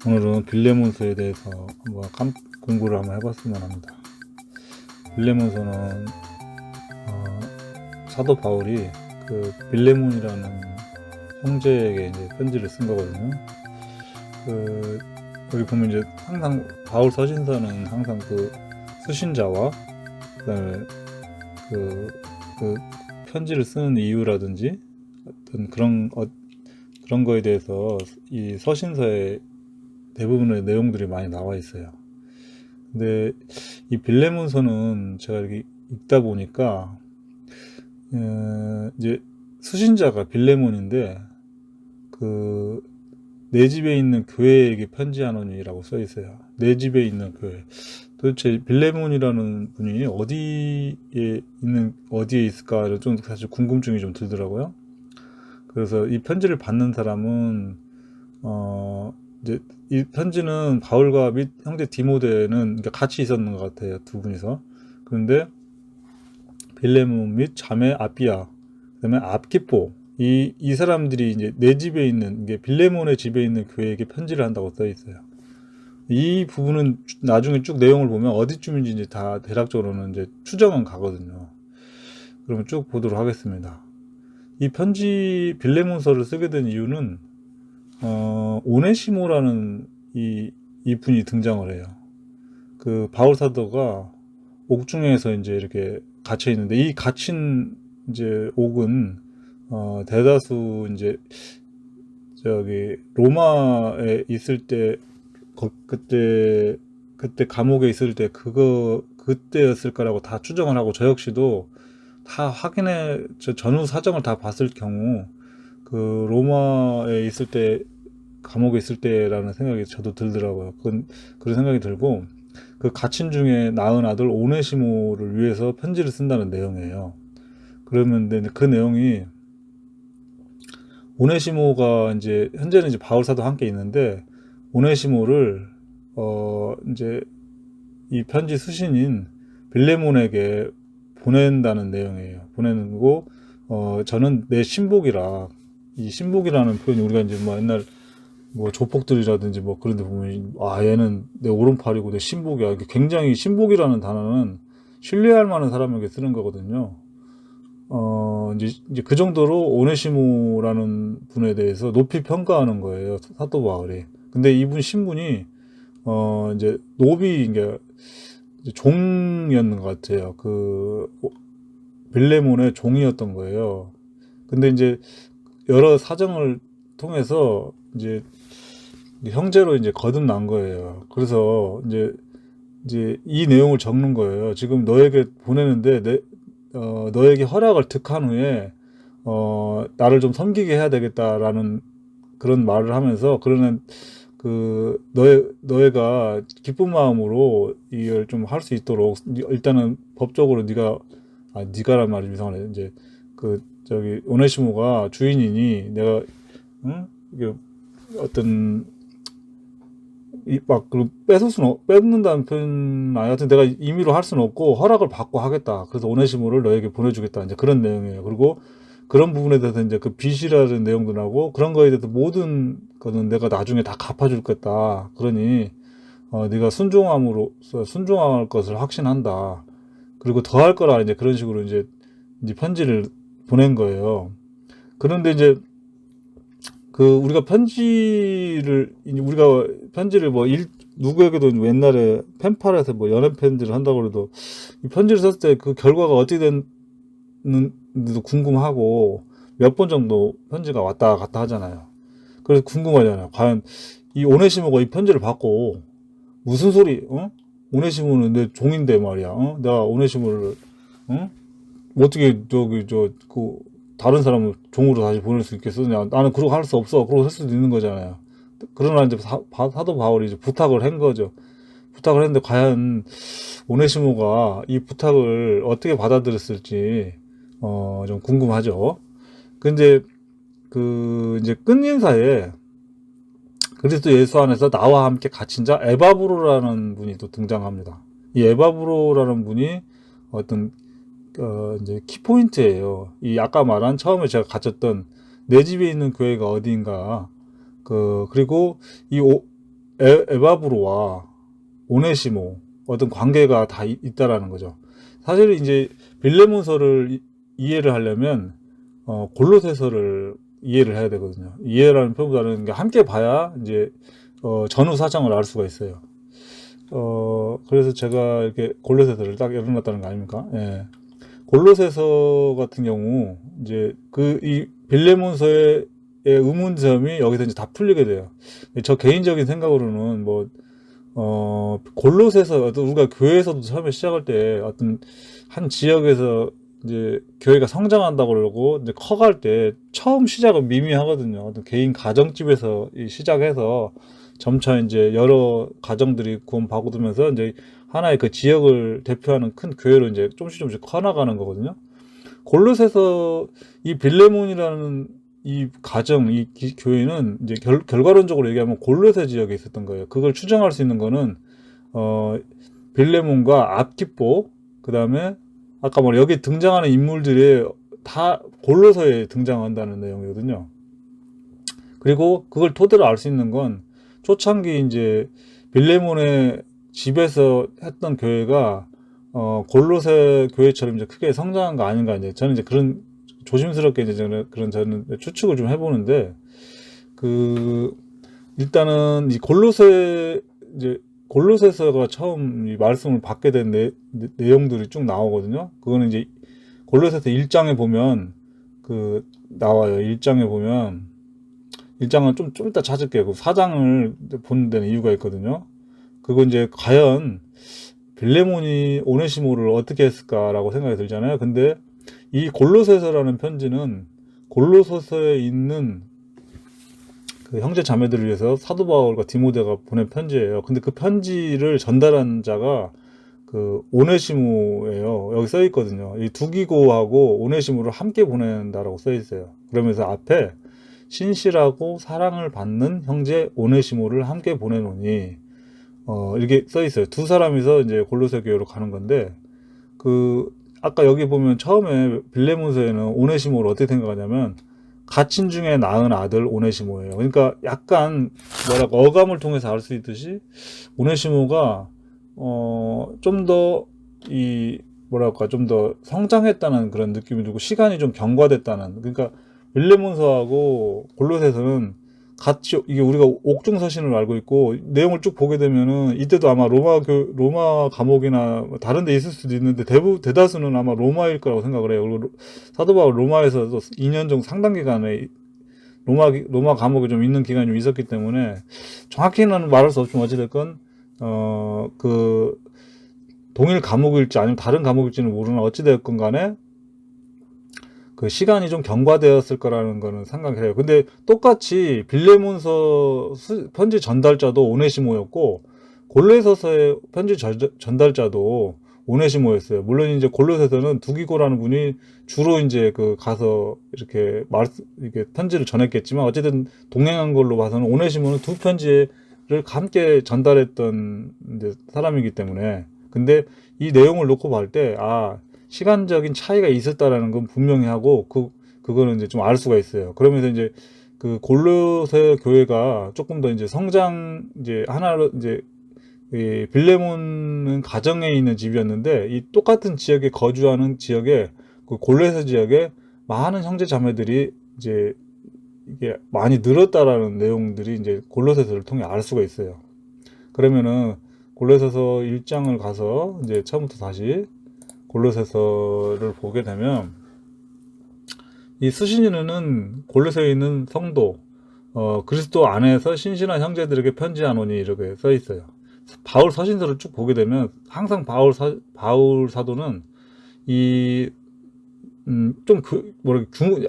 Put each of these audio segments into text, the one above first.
오늘은 빌레몬서에 대해서 공부를 한번 해봤으면 합니다. 빌레몬서는 사도 바울이 그 빌레몬이라는 형제에게 이제 편지를 쓴 거거든요. 그 여기 보면 이제 항상 바울 서신서는 항상 그 수신자와 그다음에 그, 그 편지를 쓰는 이유라든지 어떤 그런 거에 대해서 이 서신서에 대부분의 내용들이 많이 나와 있어요. 근데 이 빌레몬서는 제가 이렇게 읽다 보니까 이제 수신자가 빌레몬인데 그 내 집에 있는 교회에게 편지하노니라고 써 있어요. 내 집에 있는 교회. 도대체 빌레몬이라는 분이 어디에 있을까를 좀 사실 궁금증이 좀 들더라고요. 그래서 이 편지를 받는 사람은 이제 이 편지는 바울과 및 형제 디모데는 그러니까 같이 있었는 것 같아요. 두 분이서. 그런데 빌레몬 및 자매 아비아, 그다음에 압기포, 이 사람들이 이제 내 집에 있는, 이게 빌레몬의 집에 있는 교회에게 편지를 한다고 써 있어요. 이 부분은 나중에 쭉 내용을 보면 어디쯤인지 이제 다 대략적으로는 이제 추정은 가거든요. 그러면 쭉 보도록 하겠습니다. 이 빌레몬서를 쓰게 된 이유는 오네시모라는 이 분이 등장을 해요. 그 바울 사도가 옥중에서 이제 이렇게 갇혀 있는데, 이 갇힌 이제 옥은 대다수 이제 저기 로마에 있을 때 그때 감옥에 있을 때 그때였을 거라고 다 추정을 하고, 저 역시도 다 전후 사정을 다 봤을 경우 그 로마에 있을 때, 감옥에 있을 때라는 생각이 저도 들더라고요. 그런 생각이 들고, 그 갇힌 중에 낳은 아들 오네시모를 위해서 편지를 쓴다는 내용이에요. 그러면 그 내용이, 오네시모가 이제 현재는 이제 바울 사도 함께 있는데, 오네시모를 이제 이 편지 수신인 빌레몬에게 보낸다는 내용이에요. 보내는 거. 저는 내 신복이라, 이 신복이라는 표현이 우리가 이제 뭐 옛날 뭐 조폭들이라든지 뭐 그런 데 보면, 얘는 내 오른팔이고 내 신복이야. 이게 굉장히, 신복이라는 단어는 신뢰할 만한 사람에게 쓰는 거거든요. 이제 그 정도로 오네시모라는 분에 대해서 높이 평가하는 거예요, 사도 바울이. 근데 이분 신분이 이제 노비, 이게 종이었는 것 같아요. 그 빌레몬의 종이었던 거예요. 근데 이제 여러 사정을 통해서 이제 형제로 이제 거듭난 거예요. 그래서 이제 이 내용을 적는 거예요. 지금 너에게 보내는데 너에게 허락을 득한 후에 나를 좀 섬기게 해야 되겠다라는 그런 말을 하면서, 그러는 너희가 기쁜 마음으로 이걸 좀 할 수 있도록 일단은 법적으로 네가란 말이 이상하네. 이제 저기 오네시모가 주인이니 내가, 응? 이게 어떤 뺏는다는 표현, 하여튼 내가 임의로 할 수는 없고 허락을 받고 하겠다. 그래서 오네시모를 너에게 보내주겠다. 이제 그런 내용이에요. 그리고 그런 부분에 대해서 이제 그 빚이라는 내용도 나오고, 그런 거에 대해서 모든 거는 내가 나중에 다 갚아줄 거다. 그러니 네가 순종할 것을 확신한다. 그리고 더 할 거라, 이제 그런 식으로 이제 편지를 보낸 거예요. 그런데 이제 우리가 편지를 뭐 누구에게도 옛날에 펜팔에서 뭐 연애 편지를 한다고 해도, 이 편지를 썼을 때 그 결과가 어떻게 됐는지도 궁금하고, 몇 번 정도 편지가 왔다 갔다 하잖아요. 그래서 궁금하잖아요. 과연 이 오네시모가 이 편지를 받고 무슨 소리, 오네시모는 내 종인데 말이야. 내가 오네시모를, 어? 어떻게 다른 사람을 종으로 다시 보낼 수 있겠어? 나는 그러고 할 수 없어. 그러고 할 수도 있는 거잖아요. 그러나 이제 사도 바울이 이제 부탁을 한 거죠. 부탁을 했는데 과연 오네시모가 이 부탁을 어떻게 받아들였을지 좀 궁금하죠. 근데 이제 끝인사에 그리스도 예수 안에서 나와 함께 갇힌 자 에바브로라는 분이 또 등장합니다. 이 에바브로라는 분이 어떤 이제 키포인트예요. 이 아까 말한, 처음에 제가 갇혔던 내 집에 있는 교회가 어디인가. 그리고 이 에바브로와 오네시모 어떤 관계가 다 있다라는 거죠. 사실 이제 빌레몬서를 이해를 하려면 골로새서를 이해를 해야 되거든요. 이해라는 표현보다는 함께 봐야 이제 전후 사정을 알 수가 있어요. 그래서 제가 이렇게 골로새서를 딱 열어놨다는 거 아닙니까? 예. 골로새서 같은 경우 이제 이 빌레몬서의 의문점이 여기서 이제 다 풀리게 돼요. 저 개인적인 생각으로는 뭐 골로새서 우리가 교회에서도 처음에 시작할 때 어떤 한 지역에서 이제 교회가 성장한다고 그러고 이제 커갈 때 처음 시작은 미미하거든요. 어떤 개인 가정집에서 시작해서 점차 이제 여러 가정들이 구원받으면서 이제 하나의 그 지역을 대표하는 큰 교회로 이제 조금씩 커나가는 거거든요. 골로새서 이 빌레몬이라는 이 가정, 이 교회는 이제 결과론적으로 얘기하면 골로새 지역에 있었던 거예요. 그걸 추정할 수 있는 거는 빌레몬과 압기뽀, 그 다음에 아까 뭐 여기 등장하는 인물들이 다 골로새에 등장한다는 내용이거든요. 그리고 그걸 토대로 알 수 있는 건 초창기 이제 빌레몬의 집에서 했던 교회가 골로새 교회처럼 이제 크게 성장한 거 아닌가, 이제 저는 이제 그런 조심스럽게 이제 저는 추측을 좀 해보는데, 일단은 이 골로새서가 처음 이 말씀을 받게 된 내용들이 쭉 나오거든요. 그거는 이제 골로새서 1장에 보면 나와요. 1장에 보면 1장은 좀 이따 찾을게요. 그 4장을 보는 데는 이유가 있거든요. 그거 이제 과연 빌레몬이 오네시모를 어떻게 했을까라고 생각이 들잖아요. 근데 이 골로새서라는 편지는 골로새서에 있는 그 형제 자매들을 위해서 사도 바울과 디모데가 보낸 편지예요. 근데 그 편지를 전달한 자가 그 오네시모예요. 여기 써 있거든요. 이 두기고하고 오네시모를 함께 보낸다라고 써 있어요. 그러면서 앞에 신실하고 사랑을 받는 형제 오네시모를 함께 보내노니 이렇게 써 있어요. 두 사람이서 이제 골로새 교회로 가는 건데, 아까 여기 보면 처음에 빌레몬서에는 오네시모를 어떻게 생각하냐면 가친 중에 낳은 아들 오네시모예요. 그러니까 약간 어감을 통해서 알 수 있듯이 오네시모가 좀 더 좀 더 성장했다는 그런 느낌이 들고 시간이 좀 경과됐다는, 그러니까 빌레몬서하고 골로새서는 같이, 이게 우리가 옥중서신을 알고 있고 내용을 쭉 보게 되면은 이때도 아마 로마 감옥이나 다른 데 있을 수도 있는데 대다수는 아마 로마일 거라고 생각을 해요. 그리고 사도 바울 로마에서도 2년 정도 상당 기간에 로마 감옥에 좀 있는 기간이 좀 있었기 때문에 정확히는 말할 수 없지만 어찌됐건 동일 감옥일지 아니면 다른 감옥일지는 모르나 어찌되었건 간에 그 시간이 좀 경과되었을 거라는 거는 생각해요. 근데 똑같이 빌레몬서 편지 전달자도 오네시모였고 골로새서의 편지 전달자도 오네시모였어요. 물론 이제 골로새서는 두기고라는 분이 주로 이제 가서 이렇게 편지를 전했겠지만 어쨌든 동행한 걸로 봐서는 오네시모는 두 편지를 함께 전달했던 이제 사람이기 때문에, 근데 이 내용을 놓고 볼 때 시간적인 차이가 있었다라는 건 분명히 하고 그거는 이제 좀 알 수가 있어요. 그러면서 이제 그 골로새 교회가 조금 더 이제 성장, 이제 하나로 이제 이 빌레몬은 가정에 있는 집이었는데 이 똑같은 지역에 거주하는 지역에 그 골로새 지역에 많은 형제 자매들이 이제 이게 많이 늘었다라는 내용들이 이제 골로새서를 통해 알 수가 있어요. 그러면은 골로새서 1장을 가서 이제 처음부터 다시 골로새서를 보게 되면 이 수신인은 골로새에 있는 성도 그리스도 안에서 신실한 형제들에게 편지하노니 이렇게 써 있어요. 바울 서신서를 쭉 보게 되면 항상 바울 사도는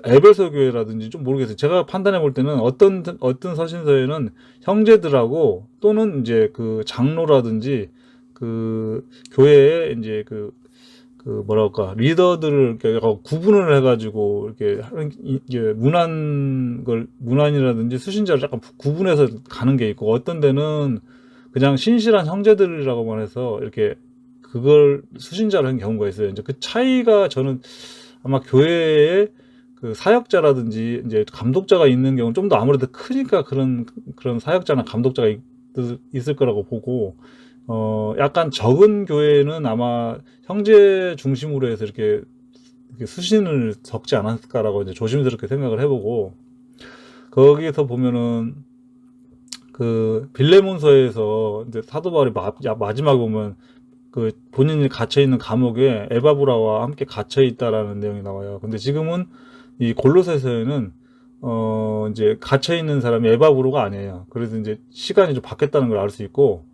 에베소 교회라든지 좀 모르겠어요. 제가 판단해 볼 때는 어떤 서신서에는 형제들하고 또는 이제 그 장로라든지 그 교회에 이제 리더들을 이렇게 구분을 해가지고 이렇게 문안이라든지 수신자를 약간 구분해서 가는 게 있고, 어떤 데는 그냥 신실한 형제들이라고만 해서 이렇게 그걸 수신자로 한 경우가 있어요. 이제 그 차이가 저는 아마 교회에 그 사역자라든지 이제 감독자가 있는 경우는 좀 더 아무래도 크니까 그런 사역자나 감독자가 있을 거라고 보고, 약간 적은 교회는 아마 형제 중심으로 해서 이렇게 수신을 적지 않았을까라고 이제 조심스럽게 생각을 해보고, 거기에서 보면은 그 빌레몬서에서 이제 사도 바울이 마지막에 보면 그 본인이 갇혀 있는 감옥에 에바브라와 함께 갇혀 있다라는 내용이 나와요. 근데 지금은 이 골로새서에는 이제 갇혀 있는 사람이 에바브로가 아니에요. 그래서 이제 시간이 좀 바뀌었다는 걸 알 수 있고,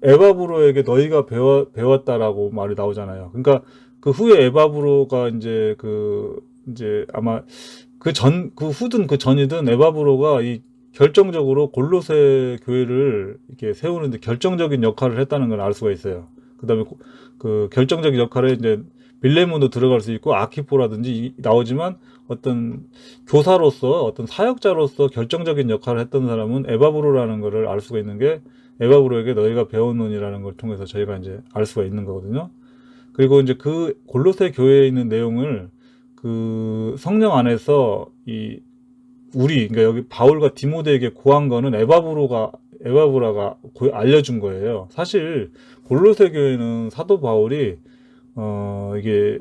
에바브로에게 너희가 배웠다라고 말이 나오잖아요. 그러니까 그 후에 에바브로가 이제 아마 그 후든 그 전이든 에바브로가 이 결정적으로 골로새 교회를 이렇게 세우는데 결정적인 역할을 했다는 걸 알 수가 있어요. 그다음에 그 결정적인 역할에 이제 빌레몬도 들어갈 수 있고 아키포라든지 나오지만 어떤 교사로서 어떤 사역자로서 결정적인 역할을 했던 사람은 에바브로라는 것을 알 수가 있는 게 에바브로에게 너희가 배웠노니라는 걸 통해서 저희가 이제 알 수가 있는 거거든요. 그리고 이제 그 골로새 교회에 있는 내용을 그 성령 안에서 그러니까 여기 바울과 디모데에게 고한 거는 에바브라가 알려준 거예요. 사실 골로새 교회는 사도 바울이 이게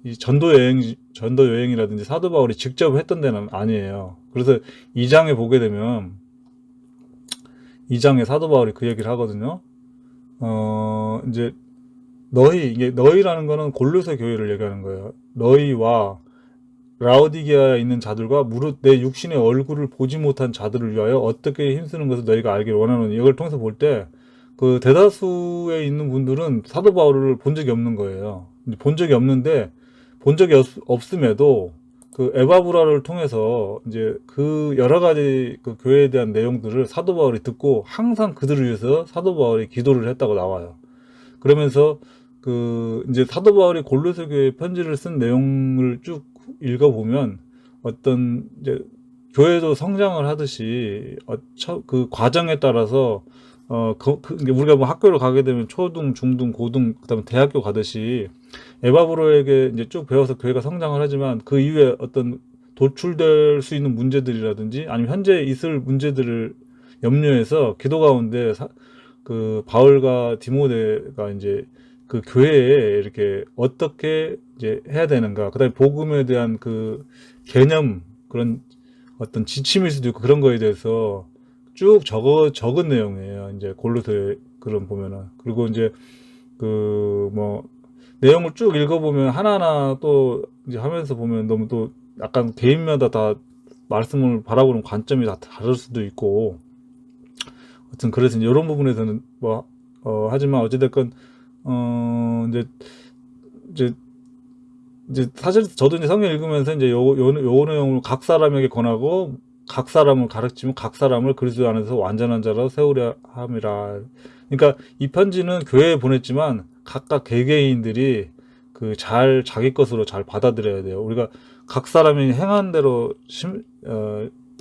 이 전도 여행이라든지 사도 바울이 직접 했던 데는 아니에요. 그래서 2장에 보게 되면 2장에 사도 바울이 그 얘기를 하거든요. 이제 이게 너희라는 거는 골로새 교회를 얘기하는 거예요. 너희와 라오디게아에 있는 자들과 무릇 내 육신의 얼굴을 보지 못한 자들을 위하여 어떻게 힘쓰는 것을 너희가 알기를 원하노니. 이걸 통해서 볼 때 그 대다수에 있는 분들은 사도 바울을 본 적이 없는 거예요. 본 적이 없는데 본 적이 없음에도 그 에바브라를 통해서 이제 그 여러 가지 그 교회에 대한 내용들을 사도 바울이 듣고 항상 그들을 위해서 사도 바울이 기도를 했다고 나와요. 그러면서 그 이제 사도 바울이 골로새 교회 편지를 쓴 내용을 쭉 읽어보면 어떤 이제 교회도 성장을 하듯이 그 과정에 따라서 우리가 뭐 학교를 가게 되면 초등, 중등, 고등, 그다음에 대학교 가듯이 에바브로에게 이제 쭉 배워서 교회가 성장을 하지만 그 이후에 어떤 도출될 수 있는 문제들이라든지 아니면 현재 있을 문제들을 염려해서 기도 가운데 그 바울과 디모데가 이제 그 교회에 이렇게 어떻게 이제 해야 되는가, 그다음에 복음에 대한 그 개념, 그런 어떤 지침일 수도 있고 그런 거에 대해서 쭉 적은 내용이에요. 이제 골로새 그런 보면은. 그리고 이제 그 뭐 내용을 쭉 읽어보면 하나하나 또 이제 하면서 보면 너무 또 약간 개인마다 다 말씀을 바라보는 관점이 다 다를 수도 있고, 하여튼 그래서 이제 이런 부분에서는 하지만 어찌됐건 이제 이제 이제 사실 저도 이제 성경 읽으면서 이제 요 내용을 각 사람에게 권하고 각 사람을 가르치면 각 사람을 그리스도 안에서 완전한 자로 세우려 함이라. 그러니까 이 편지는 교회에 보냈지만 각각 개개인들이 자기 것으로 잘 받아들여야 돼요. 우리가 각 사람이 행한 대로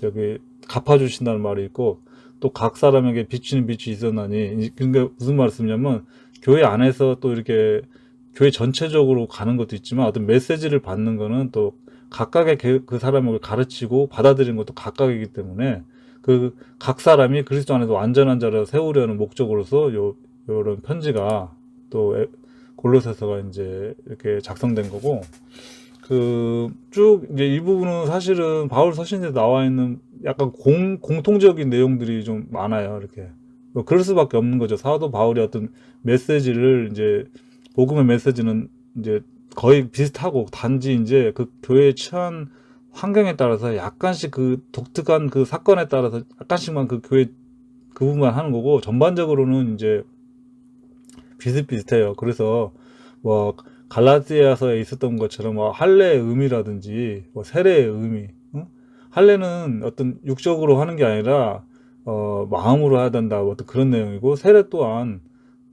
여기 갚아주신다는 말이 있고, 또 각 사람에게 비추는 빛이 있었나니. 그러니까 무슨 말씀이냐면 교회 안에서 또 이렇게 교회 전체적으로 가는 것도 있지만 어떤 메시지를 받는 거는 또 각각의 그 사람을 가르치고 받아들이는 것도 각각이기 때문에 그 각 사람이 그리스도 안에서 완전한 자를 세우려는 목적으로서 요런 편지가 또 골로새서가 이제 이렇게 작성된 거고, 쭉 이제 이 부분은 사실은 바울 서신에 나와 있는 약간 공통적인 내용들이 좀 많아요. 이렇게 그럴 수밖에 없는 거죠. 사도 바울이 어떤 메시지를 이제 복음의 메시지는 이제 거의 비슷하고, 단지 이제 그 교회에 처한 환경에 따라서 약간씩 그 독특한 그 사건에 따라서 약간씩만 그 교회 그 부분만 하는 거고, 전반적으로는 이제 비슷비슷해요. 그래서 뭐 갈라디아서에 있었던 것처럼 뭐 할례의 의미라든지 뭐 세례의 의미, 응? 할례는 어떤 육적으로 하는 게 아니라 마음으로 해야 된다, 뭐 어떤 그런 내용이고, 세례 또한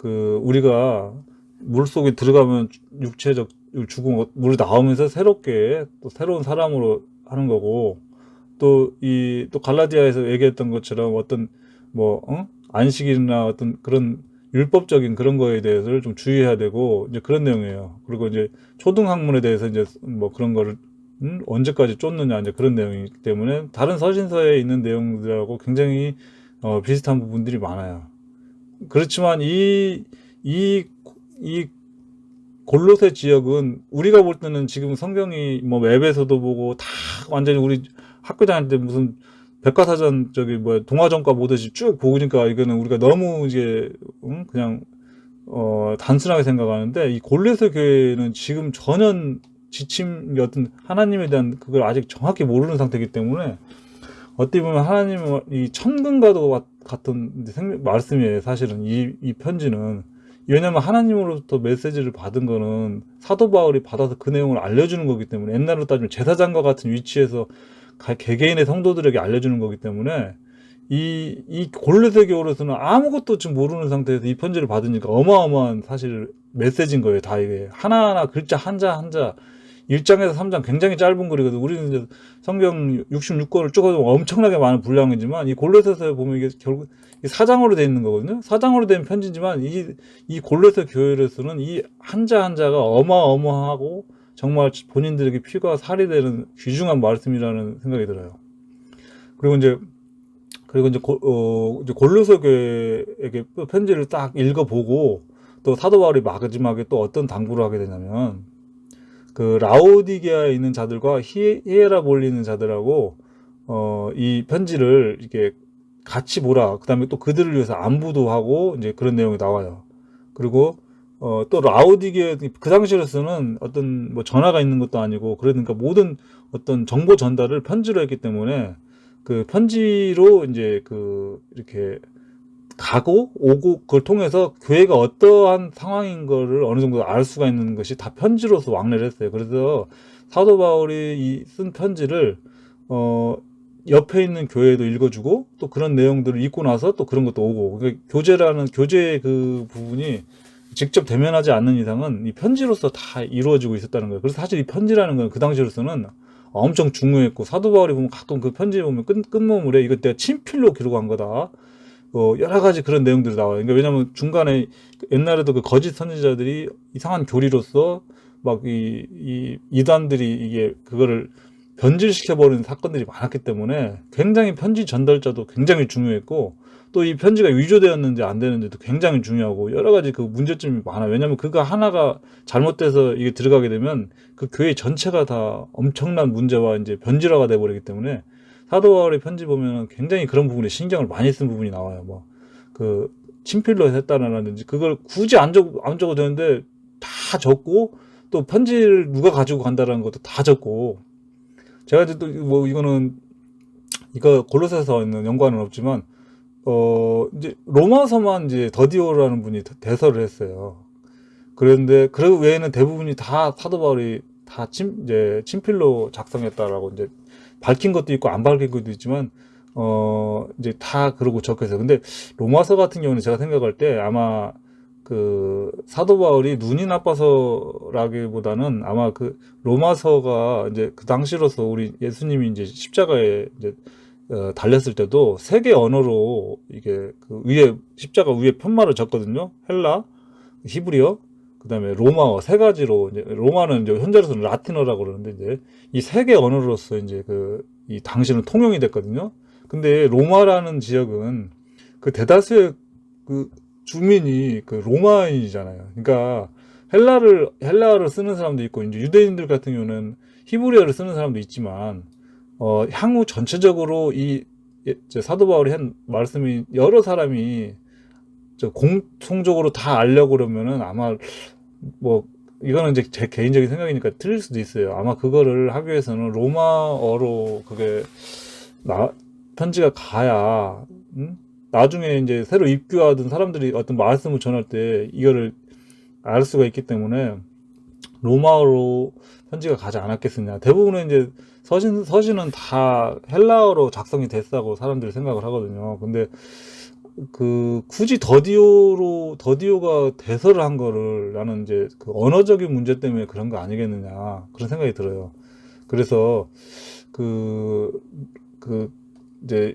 우리가 물 속에 들어가면 육체적 죽은 물이 나오면서 새롭게 또 새로운 사람으로 하는 거고, 또 갈라디아에서 얘기했던 것처럼 어떤 안식일이나 어떤 그런 율법적인 그런 거에 대해서를 좀 주의해야 되고, 이제 그런 내용이에요. 그리고 이제 초등학문에 대해서 이제 뭐 그런 거를 언제까지 쫓느냐, 이제 그런 내용이기 때문에 다른 서신서에 있는 내용들하고 굉장히 비슷한 부분들이 많아요. 그렇지만 이 골로새 지역은 우리가 볼 때는 지금 성경이 뭐 웹에서도 보고 다 완전히 우리 학교 다닐 때 무슨 백과사전 저기 뭐 동화전과 보듯이 쭉 보니까 이거는 우리가 너무 이제 그냥 단순하게 생각하는데, 이 골로새 교회는 지금 전혀 지침 어떤 하나님에 대한 그걸 아직 정확히 모르는 상태이기 때문에 어떻게 보면 하나님은 이 천근과도 같은 말씀이에요. 사실은 이 편지는. 왜냐면 하나님으로부터 메시지를 받은 거는 사도 바울이 받아서 그 내용을 알려주는 거기 때문에, 옛날로 따지면 제사장과 같은 위치에서 개개인의 성도들에게 알려주는 거기 때문에, 이 골로새 교회로서는 아무것도 지금 모르는 상태에서 이 편지를 받으니까 어마어마한 사실 메시지인 거예요. 다 이게 하나하나 글자 한자 한자, 1장에서 3장 굉장히 짧은 글이거든. 우리는 이제 성경 66권을 쭉 하면 엄청나게 많은 분량이지만, 이 골로새서에 보면 이게 결국 4장으로 되어 있는 거거든요. 4장으로 된 편지지만 이 골로새 교회로서는 이 한자 한자가 어마어마하고 정말 본인들에게 피가 살이 되는 귀중한 말씀이라는 생각이 들어요. 그리고 이제 골로새 교회에게 편지를 딱 읽어보고, 또 사도 바울이 마지막에 또 어떤 당부를 하게 되냐면, 그 라오디게아에 있는 자들과 히에라볼리에 있는 자들하고 이 편지를 이렇게 같이 보라. 그다음에 또 그들을 위해서 안부도 하고 이제 그런 내용이 나와요. 그리고 또 라오디게 그 당시로서는 어떤 뭐 전화가 있는 것도 아니고, 그러니까 모든 어떤 정보 전달을 편지로 했기 때문에 그 편지로 이제 그 이렇게 가고 오고, 그걸 통해서 교회가 어떠한 상황인 거를 어느 정도 알 수가 있는 것이 다 편지로서 왕래를 했어요. 그래서 사도 바울이 쓴 편지를 어 옆에 있는 교회에도 읽어주고, 또 그런 내용들을 읽고 나서 또 그런 것도 오고, 그러니까 교제의 그 부분이 직접 대면하지 않는 이상은 이 편지로서 다 이루어지고 있었다는 거예요. 그래서 사실 이 편지라는 건 그 당시로서는 엄청 중요했고, 사도 바울이 보면 가끔 그 편지에 보면 끝모물에 이거 내가 친필로 기록한 거다, 여러 가지 그런 내용들이 나와요. 그러니까 왜냐면 중간에 옛날에도 그 거짓 선지자들이 이상한 교리로서 막 이 이단들이 이게 그거를 변질시켜버리는 사건들이 많았기 때문에 굉장히 편지 전달자도 굉장히 중요했고, 또 이 편지가 위조되었는지 안 되는지도 굉장히 중요하고, 여러 가지 그 문제점이 많아요. 왜냐면 그거 하나가 잘못돼서 이게 들어가게 되면 그 교회 전체가 다 엄청난 문제와 이제 변질화가 돼버리기 때문에, 사도 바울의 편지 보면은 굉장히 그런 부분에 신경을 많이 쓴 부분이 나와요. 뭐 그 친필로 했다라든지, 그걸 굳이 안 적어도 되는데 다 적고, 또 편지를 누가 가지고 간다라는 것도 다 적고. 제가 이제 또 뭐 이거 골로새서 있는 연관은 없지만, 이제 로마서만 이제 더디오라는 분이 대서를 했어요. 그런데 그 외에는 대부분이 다 사도 바울이 다 이제 친필로 작성했다라고 이제 밝힌 것도 있고 안 밝힌 것도 있지만, 이제 다 그러고 적혀 있어요. 근데 로마서 같은 경우는 제가 생각할 때 아마 그 사도 바울이 눈이 나빠서라기보다는 아마 그 로마서가 이제 그 당시로서 우리 예수님이 이제 십자가에 이제 달렸을 때도 세 개 언어로 이게 그 위에 십자가 위에 편말을 적거든요. 헬라, 히브리어, 그다음에 로마어, 세 가지로. 이제 로마는 이제 현재로서는 라틴어라고 그러는데, 이제 이 세 개 언어로서 이제 이 당시는 통용이 됐거든요. 근데 로마라는 지역은 그 대다수의 그 주민이 그 로마인이잖아요. 그러니까 헬라어를 쓰는 사람도 있고, 이제 유대인들 같은 경우는 히브리어를 쓰는 사람도 있지만, 향후 전체적으로 이제 사도 바울이 한 말씀이 여러 사람이 공통적으로 다 알려고 그러면은 아마 뭐 이거는 이제 제 개인적인 생각이니까 틀릴 수도 있어요. 아마 그거를 하기 위해서는 로마어로 그게 편지가 가야, 나중에 이제 새로 입교하던 사람들이 어떤 말씀을 전할 때 이거를 알 수가 있기 때문에 로마어로 편지가 가지 않았겠느냐. 대부분은 이제 서신은 다 헬라어로 작성이 됐다고 사람들이 생각을 하거든요. 근데 그 굳이 더디오가 대서를 한 거를, 나는 이제 그 언어적인 문제 때문에 그런 거 아니겠느냐, 그런 생각이 들어요. 그래서 그 이제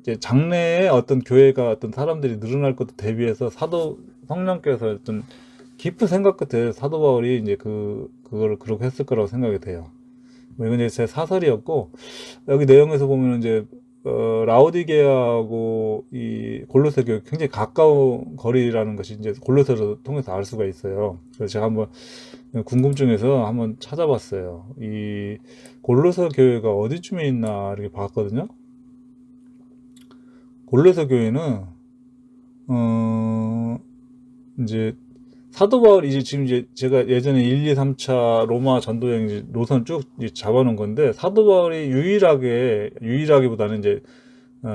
이제 장래에 어떤 교회가 어떤 사람들이 늘어날 것도 대비해서 성령께서 어떤 깊은 생각 끝에 사도 바울이 이제 그거를 그렇게 했을 거라고 생각이 돼요. 뭐 이건 이제 제 사설이었고, 여기 내용에서 보면 이제 라오디게아하고 이 골로새 교회 굉장히 가까운 거리라는 것이 이제 골로새를 통해서 알 수가 있어요. 그래서 제가 한번 궁금증에서 한번 찾아봤어요. 이 골로새 교회가 어디쯤에 있나 이렇게 봤거든요. 골로새 교회는 이제 사도 바울이 이제 지금 이제 제가 예전에 1, 2, 3차 로마 전도 여행 노선 쭉 잡아놓은 건데, 사도 바울이 유일하기보다는 이제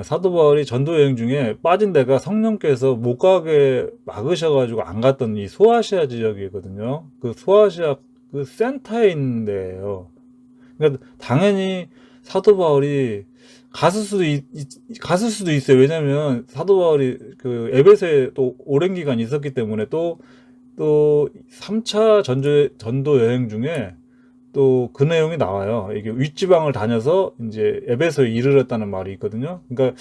사도 바울이 전도 여행 중에 빠진 데가 성령께서 못 가게 막으셔가지고 안 갔던 이 소아시아 지역이거든요. 그 소아시아 그 센터에 있는 데예요. 그러니까 당연히 사도 바울이 갔을 수도 있어요. 왜냐면 사도 바울이 그 에베소에 또 오랜 기간 있었기 때문에, 또 3차 전도 여행 중에 또 그 내용이 나와요. 이게 윗지방을 다녀서 이제 에베소에 이르렀다는 말이 있거든요. 그러니까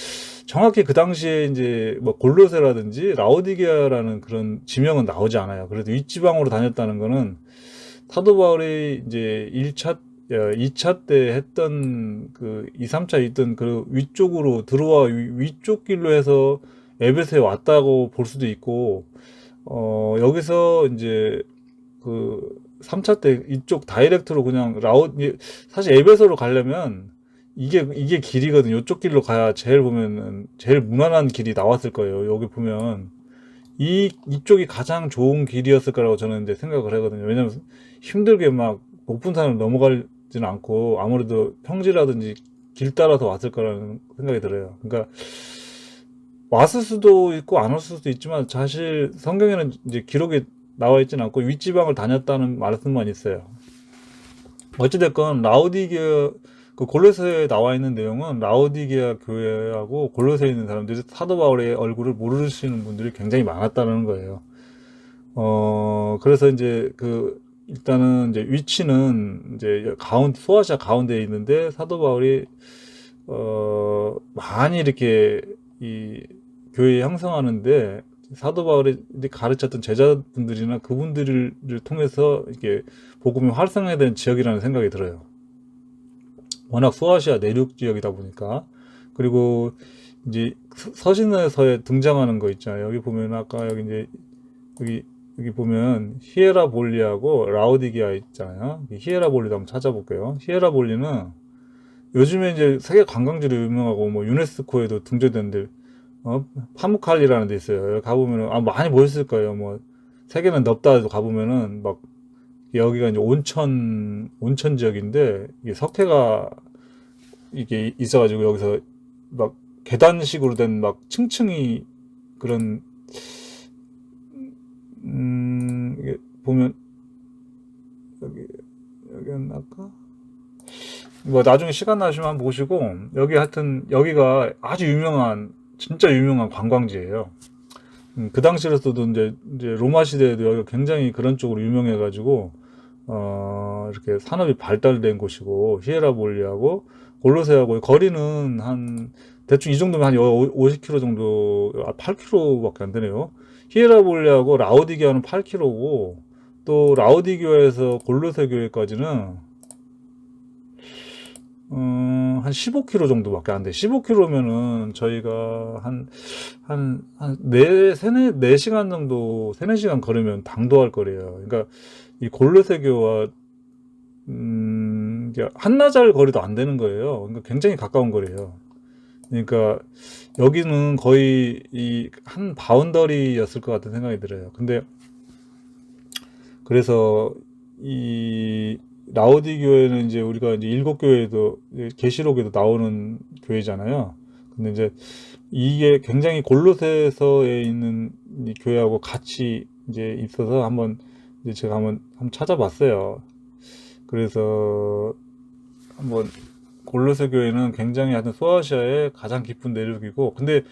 정확히 그 당시에 이제 뭐 골로새라든지 라오디게아라는 그런 지명은 나오지 않아요. 그래도 윗지방으로 다녔다는 거는 사도 바울이 이제 2차 때 했던 그 2, 3차 있던 그 위쪽으로 들어와 위쪽 길로 해서 에베소에 왔다고 볼 수도 있고, 여기서 이제 그 3차 때 이쪽 다이렉트로 그냥 사실 에베소로 가려면 이게 길이거든요. 이쪽 길로 가야 제일 무난한 길이 나왔을 거예요. 여기 보면 이쪽이 가장 좋은 길이었을 거라고 저는 이제 생각을 하거든요. 왜냐면 힘들게 막 높은 산을 넘어가지는 않고 아무래도 평지라든지 길 따라서 왔을 거라는 생각이 들어요. 그러니까 왔을 수도 있고 안 왔을 수도 있지만, 사실 성경에는 이제 기록이 나와 있지는 않고 윗지방을 다녔다는 말씀만 있어요. 어찌됐건 라오디게아 그 골로새에 나와 있는 내용은 라오디게아 교회하고 골로새에 있는 사람들이 사도 바울의 얼굴을 모르시는 분들이 굉장히 많았다는 거예요. 그래서 이제 일단은 이제 위치는 이제 소아시아 가운데에 있는데, 사도 바울이 많이 이렇게 이 교회 형성하는데 사도 바울이 가르쳤던 제자분들이나 그분들을 통해서 이렇게 복음이 활성화해야 되는 지역이라는 생각이 들어요. 워낙 소아시아 내륙 지역이다 보니까. 그리고 이제 서신에서 등장하는 거 있잖아요. 여기 보면 아까 여기 보면 히에라볼리하고 라오디게아 있잖아요. 히에라볼리도 한번 찾아볼게요. 히에라볼리는 요즘에 이제 세계 관광지로 유명하고 뭐 유네스코에도 등재된데, 파무칼리라는 데 있어요. 여기 가보면은 많이 보였을 거예요. 뭐 세계는 넓다도 가보면은 막 여기가 이제 온천 지역인데, 이게 석회가 이게 있어가지고 여기서 막 계단식으로 된 막 층층이 그런 이게 보면 여기였나 아까 뭐 나중에 시간 나시면 한번 보시고, 여기 하여튼 여기가 아주 진짜 유명한 관광지예요. 그 당시로서도 이제 로마 시대에도 여기가 굉장히 그런 쪽으로 유명해가지고, 이렇게 산업이 발달된 곳이고, 히에라볼리하고 골로새하고 거리는 대충 이 정도면 한 50km 정도, 8km밖에 안 되네요. 히에라볼리하고 라오디게아는 8km고, 또 라오디게아에서 골로새 교회까지는 한 15km 정도밖에 안 돼. 15km면은 저희가 네 시간 정도, 3, 4시간 걸으면 당도할 거래요. 그러니까 이 골로새교와 이게 한나절 거리도 안 되는 거예요. 그러니까 굉장히 가까운 거래요. 그러니까 여기는 거의 이 한 바운더리였을 것 같은 생각이 들어요. 근데 그래서 이 라오디 교회는 이제 우리가 이제 일곱 교회도 계시록에도 나오는 교회잖아요. 근데 이제 이게 굉장히 골로새서에 있는 이 교회하고 같이 이제 있어서 이제 제가 한번 찾아봤어요. 그래서 한번 골로새 교회는 굉장히 하여튼 소아시아의 가장 깊은 내륙이고, 근데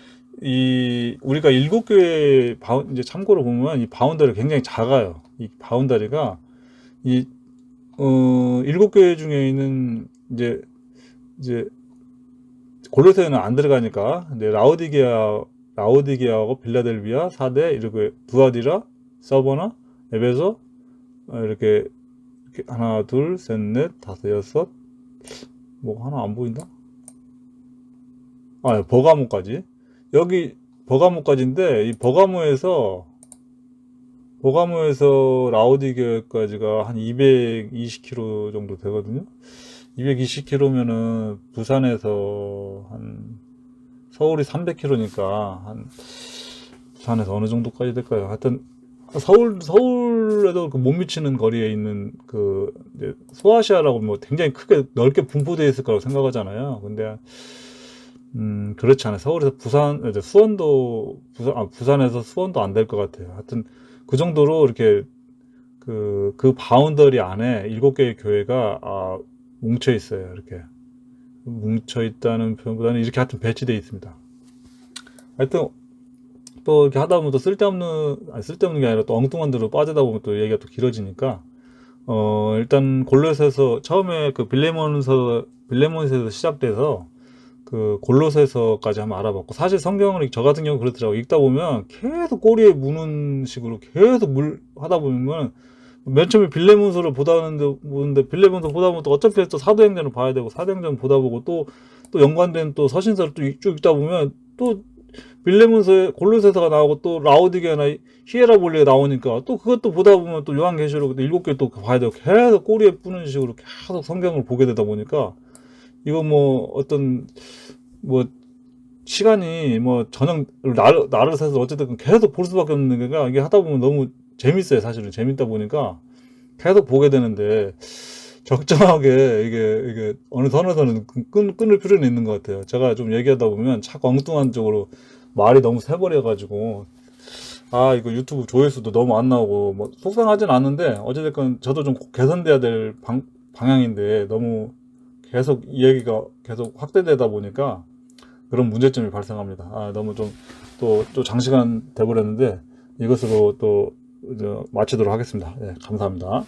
우리가 일곱 교회 이제 참고로 보면 이 바운더리가 굉장히 작아요. 이 바운더리가 이 일곱 교회 중에 있는 이제 골로새는 안 들어가니까, 근데 라오디게아하고 빌라델비아, 사대, 이렇게 두아디라, 서버나, 에베소, 이렇게 하나, 둘, 셋, 넷, 다섯, 여섯, 뭐 하나 안 보인다? 버가모까지. 여기 버가모까지인데, 이 버가모에서 라우디게까지가 한 220km 정도 되거든요. 220km면은 부산에서 서울이 300km니까 부산에서 어느 정도까지 될까요? 하여튼 서울에도 못 미치는 거리에 있는 이제 소아시아라고 뭐 굉장히 크게 넓게 분포되어 있을 거라고 생각하잖아요. 근데 그렇지 않아요. 서울에서 이제 부산에서 수원도 안 될 것 같아요. 하여튼 그 정도로 이렇게 그 바운더리 안에 7개의 교회가 뭉쳐 있어요. 이렇게 뭉쳐 있다는 표현보다는 이렇게 하여튼 배치되어 있습니다. 하여튼 또 이렇게 하다 보면 또 쓸데없는 게 아니라 또 엉뚱한 데로 빠지다 보면 또 얘기가 또 길어지니까 일단 골로새서 처음에 빌레몬에서 시작돼서 골로새서까지 한번 알아봤고, 사실 성경을 저 같은 경우 그렇더라고. 읽다 보면 계속 꼬리에 무는 식으로 계속 하다 보면 맨 처음에 빌레몬서를 보는데 빌레몬서 보다 보면 또 어차피 또 사도행전을 봐야 되고, 사도행전 보다 보고 또 연관된 또 서신서를 쭉 읽다 보면 또 빌레몬서에 골로새서가 나오고 또 라오디게나 히에라볼리가 나오니까 또 그것도 보다 보면 또 요한계시록 7개 또 봐야 되고, 계속 꼬리에 뿌는 식으로 계속 성경을 보게 되다 보니까 이거 뭐 어떤 뭐 시간이 뭐 저녁 날을 새서 어쨌든 계속 볼 수밖에 없는 게가, 이게 하다 보면 너무 재밌어요. 사실은 재밌다 보니까 계속 보게 되는데 적정하게 이게 어느 선에서는 끊을 필요는 있는 것 같아요. 제가 좀 얘기하다 보면 자꾸 엉뚱한 쪽으로 말이 너무 새버려가지고 이거 유튜브 조회수도 너무 안 나오고 뭐 속상하진 않은데, 어쨌든 저도 좀 개선돼야 될 방향인데 너무 계속 이 얘기가 계속 확대되다 보니까 그런 문제점이 발생합니다. 너무 좀 또 장시간 돼버렸는데 이것으로 또 마치도록 하겠습니다. 네, 감사합니다.